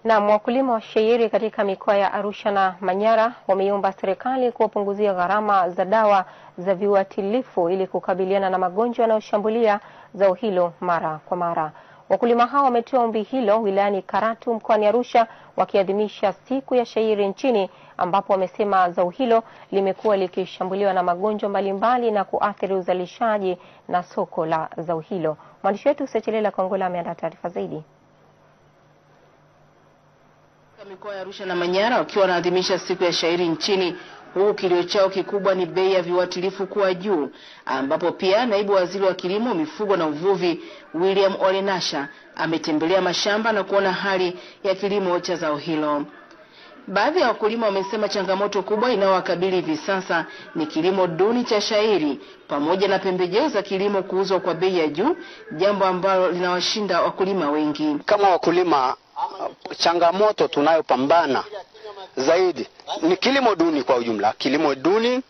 Na wakulima wa shayiri katika mikoa ya Arusha na Manyara wameomba serikali kuwapunguzia gharama za dawa za viuatilifu ili kukabiliana na magonjwa yanayoshambulia zao hilo mara kwa mara. Wakulima hao wametoa ombi hilo wilayani Karatu mkoani Arusha wakiadhimisha siku ya shayiri nchini, ambapo wamesema zao hilo limekuwa likishambuliwa na magonjwa mbalimbali na kuathiri uzalishaji na soko la zao hilo. Mwandishi wetu Sechelela Kongola ameandaa taarifa zaidi. Mikoa ya Arusha na Manyara wakiwa wanaadhimisha siku ya shayiri nchini, huu kilio chao kikubwa ni bei ya viuatilifu kuwa juu, ambapo pia naibu waziri wa kilimo, mifugo na uvuvi William Olenasha ametembelea mashamba na kuona hali ya kilimo cha zao hilo. Baadhi ya wakulima wamesema changamoto kubwa inayowakabili hivi sasa ni kilimo duni cha shayiri pamoja na pembejeo za kilimo kuuzwa kwa bei ya juu, jambo ambalo linawashinda wakulima wengi. Kama wakulima, changamoto tunayopambana zaidi ni kilimo duni kwa ujumla, kilimo duni.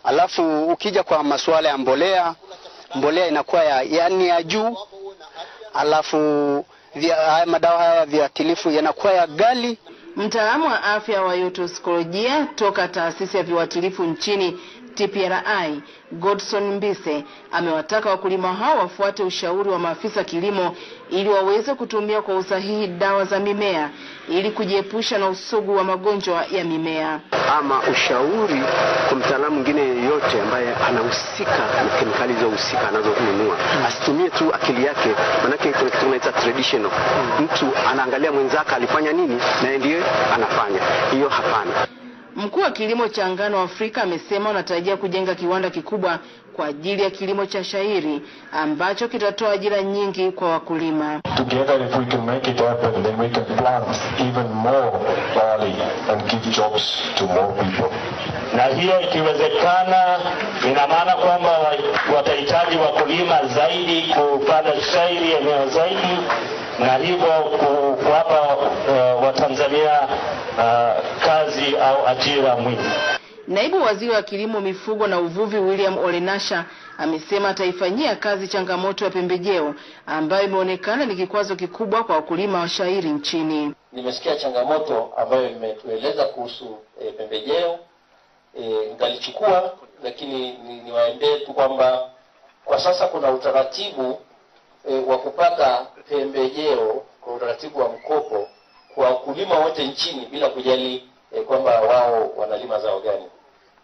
Alafu ukija kwa masuala ya mbolea inakuwa ya juu. Alafu madawa haya viuatilifu yanakuwa ya ghali. Mtaalamu wa afya wa yotoksikolojia toka taasisi ya viuatilifu nchini TPRI, Godson Mbise, amewataka wakulima hao wafuate ushauri wa maafisa kilimo ili waweze kutumia kwa usahihi dawa za mimea ili kujiepusha na usugu wa magonjwa ya mimea. Ama ushauri kwa mtaalamu mwingine yeyote ambaye anahusika na kemikali za husika anazonunua, asitumie tu akili yake, maana kuna kitu tunaita traditional. Mtu anaangalia mwenzake alifanya nini na ndiye anafanya. Hiyo hapana. Mkuu wa kilimo cha ngano Afrika amesema wanatarajia kujenga kiwanda kikubwa kwa ajili ya kilimo cha shayiri ambacho kitatoa ajira nyingi kwa wakulima. Together, if we can make it happen, then we can plant even more barley and give jobs to more people. Na hiyo ikiwezekana, ina maana kwamba watahitaji wakulima zaidi kupanda shayiri eneo zaidi, na hivyo kuwapa Watanzania kazi au ajira mwingi. Naibu waziri wa kilimo, mifugo na uvuvi William Olenasha amesema ataifanyia kazi changamoto ya pembejeo ambayo imeonekana ni kikwazo kikubwa kwa wakulima wa shayiri nchini. Nimesikia changamoto ambayo imetueleza kuhusu pembejeo, ngalichukua, lakini niwaambie tu kwamba kwa sasa kuna utaratibu wa kupata pembejeo kwa utaratibu wa mkopo kwa wakulima wote nchini bila kujali kwamba wao wanalima zao gani.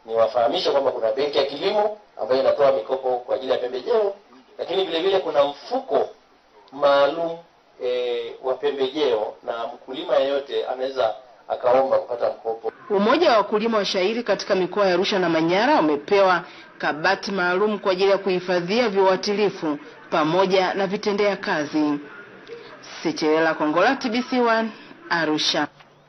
Niwafahamisha kwamba kuna benki ya kilimo ambayo inatoa mikopo kwa ajili ya pembejeo, lakini vile vile kuna mfuko maalum wa pembejeo, na mkulima yeyote anaweza akaomba kupata mkopo. Umoja wa wakulima wa shayiri katika mikoa ya Arusha na Manyara umepewa kabati maalum kwa ajili ya kuhifadhia viuatilifu pamoja na vitendea kazi. Sechelela Kongola, TBC1, Arusha.